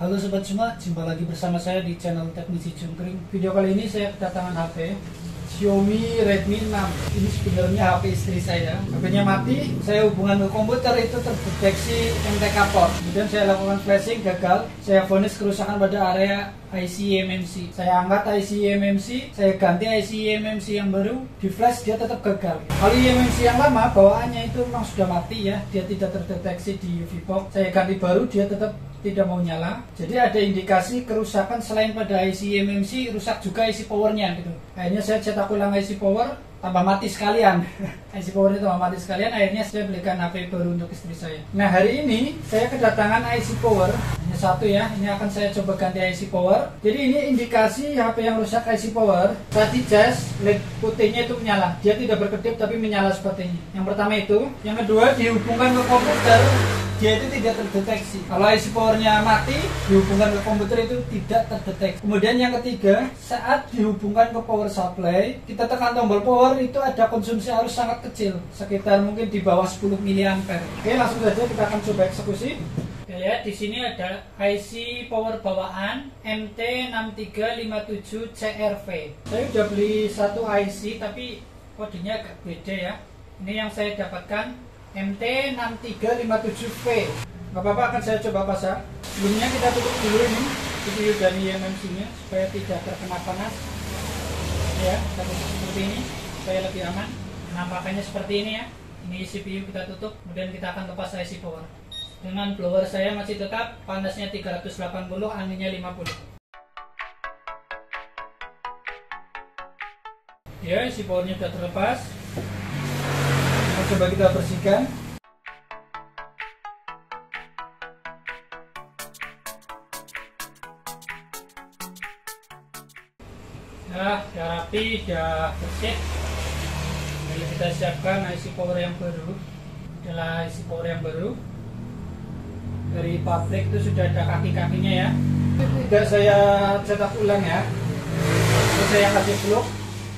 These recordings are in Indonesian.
Halo sobat semua, jumpa lagi bersama saya di channel Teknisi Jungkring. Video kali ini saya kedatangan HP Xiaomi Redmi 6. Ini sebenarnya HP istri saya. HP-nya mati, saya hubungan ke komputer itu terdeteksi MTK port. Kemudian saya lakukan flashing, gagal. Saya vonis kerusakan pada area IC eMMC. Saya angkat IC eMMC, saya ganti IC eMMC yang baru, di flash dia tetap gagal. Kalau eMMC yang lama bawaannya itu memang sudah mati ya, dia tidak terdeteksi di UV box. Saya ganti baru, dia tetap tidak mau nyala. Jadi ada indikasi kerusakan selain pada IC eMMC, rusak juga IC powernya gitu. Akhirnya saya cetak ulang IC power, tambah mati sekalian. IC powernya tambah mati sekalian. Akhirnya saya belikan HP baru untuk istri saya. Nah, hari ini saya kedatangan IC power, hanya satu ya. Ini akan saya coba ganti IC power. Jadi ini indikasi HP yang rusak IC power. Tadi cas LED putihnya itu menyala, dia tidak berkedip tapi menyala seperti ini. Yang pertama itu. Yang kedua, dihubungkan ke komputer, dia itu tidak terdeteksi. Kalau IC powernya mati, dihubungkan ke komputer itu tidak terdeteksi. Kemudian yang ketiga, saat dihubungkan ke power supply, kita tekan tombol power, itu ada konsumsi arus sangat kecil, sekitar mungkin di bawah 10 mA. Oke, langsung saja kita akan coba eksekusi. Oke ya, di sini ada IC power bawaan MT6357CRV. Saya sudah beli satu IC tapi kodenya agak beda ya. Ini yang saya dapatkan MT6357V. Gak apa-apa, akan saya coba pasang. Sebelumnya kita tutup dulu ini CPU dan eMMC nya supaya tidak terkena panas. Ya, kita tutup seperti ini supaya lebih aman. Penampakannya seperti ini ya. Ini CPU kita tutup, kemudian kita akan lepas IC power. Dengan blower saya masih tetap panasnya 380, anginnya 50. Ya, IC powernya sudah terlepas. Coba kita bersihkan. Nah, sudah rapi, sudah bersih. Jadi kita siapkan IC power yang baru. Adalah IC power yang baru. Dari pabrik itu sudah ada kaki-kakinya ya. Tidak saya cetak ulang ya. Terus saya kasih plug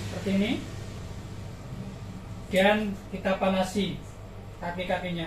seperti ini. Dan kita panasi kaki-kakinya.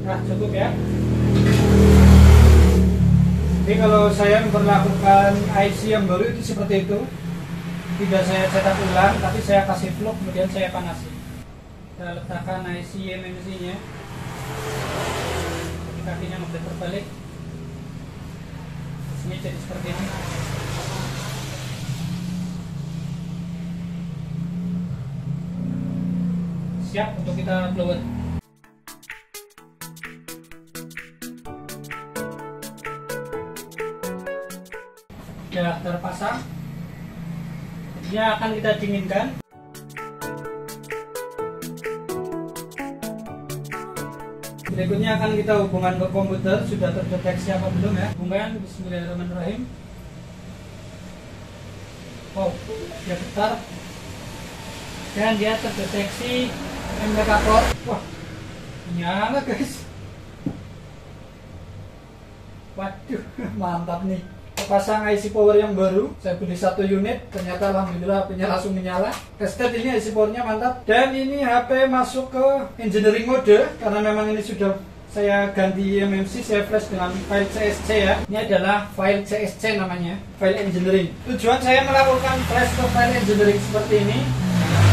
Nah, cukup ya. Jadi kalau saya memperlakukan IC yang baru itu seperti itu. Tidak saya cetak ulang, tapi saya kasih plug, kemudian saya panasi. Kita letakkan IC eMMC nya. Kakinya nggak boleh terbalik. Ini jadi seperti ini. Siap untuk kita blower. Sudah terpasang. Dia akan kita dinginkan. Berikutnya akan kita hubungan ke komputer. Sudah terdeteksi apa belum ya? Hubungan. Bismillahirrahmanirrahim. Oh, dia getar. Dan dia terdeteksi MTK port. Wah, nyala guys. Waduh, mantap nih. Pasang IC power yang baru, saya beli satu unit, ternyata alhamdulillah HP-nya langsung menyala. Tested ini IC powernya mantap. Dan ini HP masuk ke engineering mode, karena memang ini sudah saya ganti eMMC, saya flash dengan file CSC ya. Ini adalah file CSC namanya, file engineering. Tujuan saya melakukan flash ke file engineering seperti ini,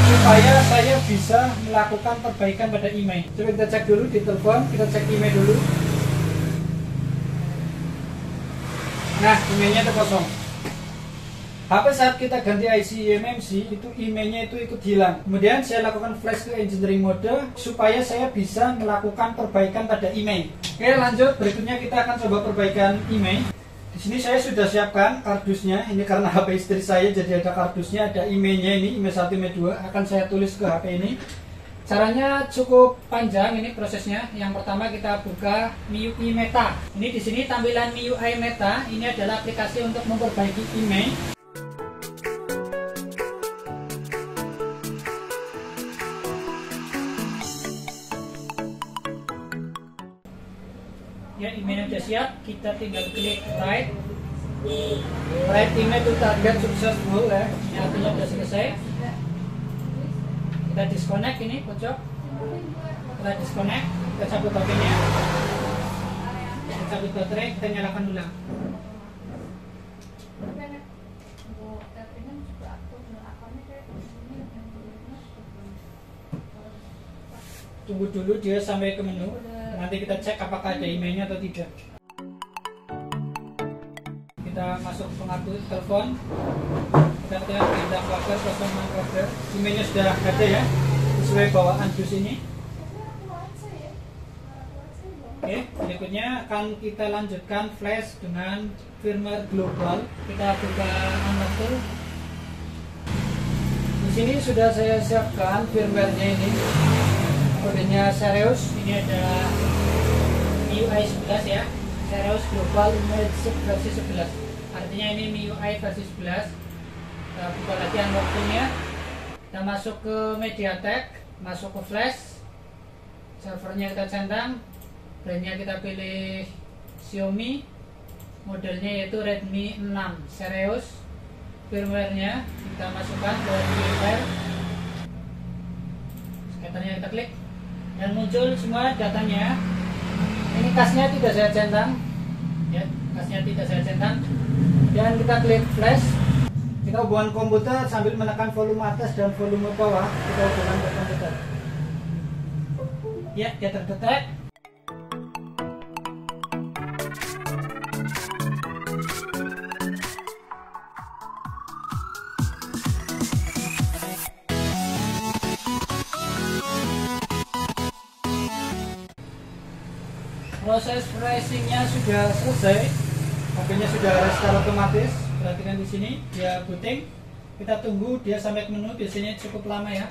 supaya saya bisa melakukan perbaikan pada email. Coba kita cek dulu di telepon, kita cek email dulu. Nah, emailnya itu kosong. HP saat kita ganti IC eMMC, itu emailnya itu ikut hilang. Kemudian saya lakukan flash ke engineering mode supaya saya bisa melakukan perbaikan pada email. Oke, lanjut. Berikutnya kita akan coba perbaikan email. Di sini saya sudah siapkan kardusnya. Ini karena HP istri saya, jadi ada kardusnya, ada emailnya ini, email 1, email 2. Akan saya tulis ke HP ini. Caranya cukup panjang ini prosesnya. Yang pertama kita buka MIUI Meta. Ini di sini tampilan MIUI Meta. Ini adalah aplikasi untuk memperbaiki email. emailnya sudah siap, kita tinggal klik write email to target successful ya. Ini artinya sudah selesai. Kita disconnect ini pojok, kita disconnect, kita cabut HP-nya, kita cabut baterai, kita nyalakan ulang. Tunggu dulu dia sampai ke menu, nanti kita cek apakah ada emailnya atau tidak. Kita masuk pengatur telepon, kita lihat bintang pagar, telepon pagar, emailnya sudah ada ya, sesuai bawaan dus ini. Oke, berikutnya akan kita lanjutkan flash dengan firmware global. Kita buka Unlocker. Di sini sudah saya siapkan firmware-nya ini. Kodenya Cereus, ini ada MIUI 11 ya, Cereus Global Image versi 11. Artinya ini MIUI versi 11. Kita buka lagi unlock-nya. Kita masuk ke MediaTek, masuk ke flash, servernya kita centang, brandnya kita pilih Xiaomi, modelnya yaitu Redmi 6 Cereus. Firmware-nya kita masukkan ke firmware, skaternya kita klik dan muncul semua datanya. Ini kasnya tidak saya centang ya, kasnya tidak saya centang, dan kita klik flash. Kita hubungan komputer sambil menekan volume atas dan volume bawah, kita hubungan ke komputer ya, dia terdetek. Proses flashingnya sudah selesai, HP-nya sudah restart otomatis. Perhatikan di sini dia booting. Kita tunggu dia sampai ke menu, biasanya cukup lama ya.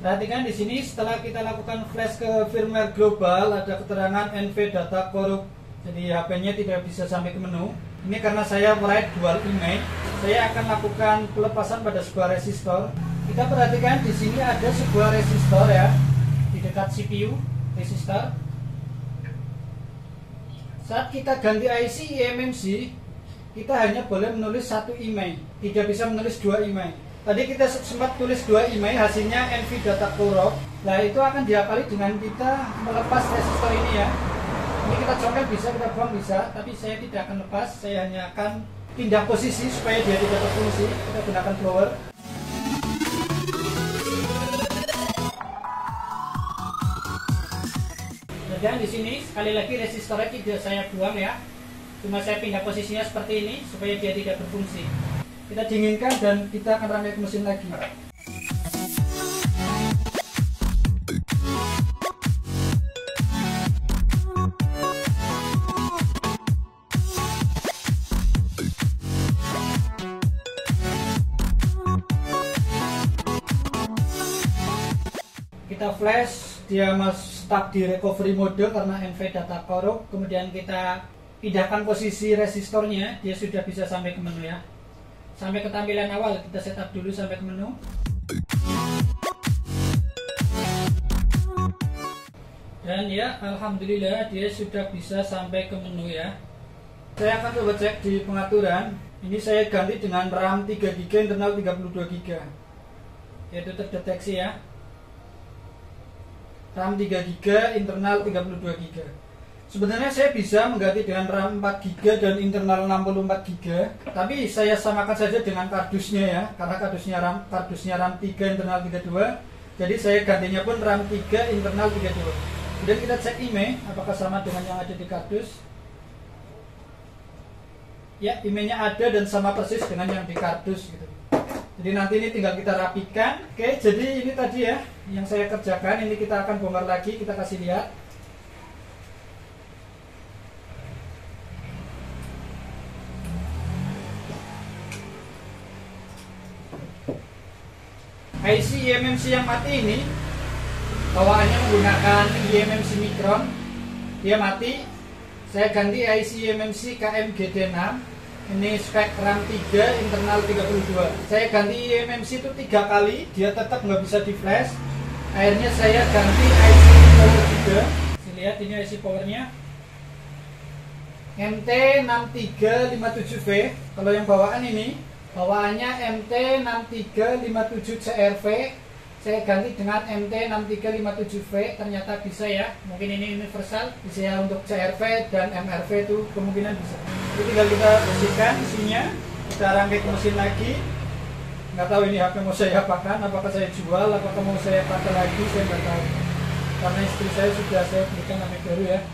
Perhatikan di sini setelah kita lakukan flash ke firmware global ada keterangan NV data corrupt. Jadi HP-nya tidak bisa sampai ke menu. Ini karena saya write dual image. Saya akan lakukan pelepasan pada sebuah resistor. Kita perhatikan di sini ada sebuah resistor ya, di dekat CPU resistor. Saat kita ganti IC eMMC, kita hanya boleh menulis satu email, tidak bisa menulis dua email. Tadi kita sempat tulis dua email, hasilnya NV data corrupt. Nah itu akan diakali dengan kita melepas resistor ini ya. Ini kita comel bisa, kita buang bisa, tapi saya tidak akan lepas. Saya hanya akan pindah posisi supaya dia tidak berfungsi. Kita gunakan blower. Dan di sini sekali lagi resistornya tidak saya buang ya, cuma saya pindah posisinya seperti ini supaya dia tidak berfungsi. Kita dinginkan dan kita akan ramai ke mesin lagi. Kita flash, dia stuck di recovery mode karena NV data corrupt. Kemudian kita pindahkan posisi resistornya, dia sudah bisa sampai ke menu ya. Sampai ke tampilan awal, kita setup dulu sampai ke menu. Dan ya, alhamdulillah dia sudah bisa sampai ke menu ya. Saya akan coba cek di pengaturan. Ini saya ganti dengan RAM 3GB, internal 32GB. Yaitu terdeteksi ya. RAM 3GB, internal 32GB. Sebenarnya saya bisa mengganti dengan RAM 4GB dan internal 64GB, tapi saya samakan saja dengan kardusnya ya, karena kardusnya RAM 3, internal 32. Jadi saya gantinya pun RAM 3, internal 32. Kemudian kita cek email apakah sama dengan yang ada di kardus. Ya, emailnya ada dan sama persis dengan yang di kardus gitu. Jadi nanti ini tinggal kita rapikan. Oke, jadi ini tadi ya yang saya kerjakan. Ini kita akan bongkar lagi, kita kasih lihat. IC eMMC yang mati ini bawaannya menggunakan eMMC Micron. Dia mati. Saya ganti IC eMMC KMGD6. Ini spek RAM 3, internal 32. Saya ganti eMMC itu 3 kali, dia tetap nggak bisa di flash. Akhirnya saya ganti IC power juga. Saya lihat ini IC powernya MT6357V. Kalau yang bawaan ini, bawaannya MT6357CRV. Saya ganti dengan MT6357V. Ternyata bisa ya. Mungkin ini universal, bisa ya untuk CRV dan MRV itu kemungkinan bisa. Jadi tinggal kita bersihkan isinya, kita rangkai ke mesin lagi. Nggak tahu ini HP mau saya apakan, apakah saya jual, apakah mau saya pakai lagi, saya nggak tahu. Karena istri saya sudah saya belikan HP baru ya.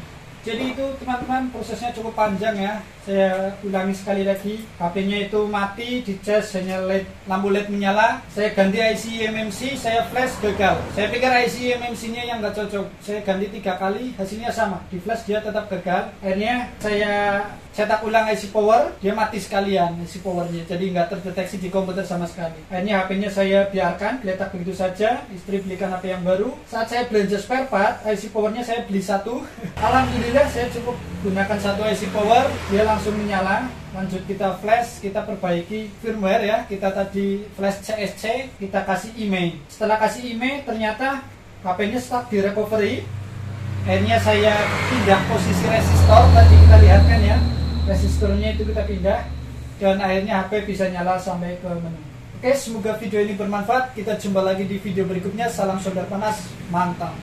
Jadi itu teman-teman, prosesnya cukup panjang ya. Saya ulangi sekali lagi, HP-nya itu mati, dicas hanya LED, lampu LED menyala. Saya ganti IC eMMC, saya flash gagal. Saya pikir IC eMMC-nya yang nggak cocok. Saya ganti 3 kali, hasilnya sama. Di flash dia tetap gagal. Akhirnya saya cetak ulang IC power, dia mati sekalian IC powernya, jadi nggak terdeteksi di komputer sama sekali. Akhirnya HP-nya saya biarkan geletak begitu saja. Istri belikan HP yang baru. Saat saya belanja spare part, IC powernya saya beli 1. Alhamdulillah saya cukup gunakan 1 IC power, dia langsung menyala. Lanjut kita flash, kita perbaiki firmware ya. Kita tadi flash CSC, kita kasih IMEI. Setelah kasih IMEI, ternyata HP-nya stuck di recovery. Akhirnya saya pindah posisi resistor, tadi kita lihat kan ya, resistornya itu kita pindah, dan akhirnya HP bisa nyala sampai ke menu. Oke, semoga video ini bermanfaat. Kita jumpa lagi di video berikutnya. Salam solder panas, mantap.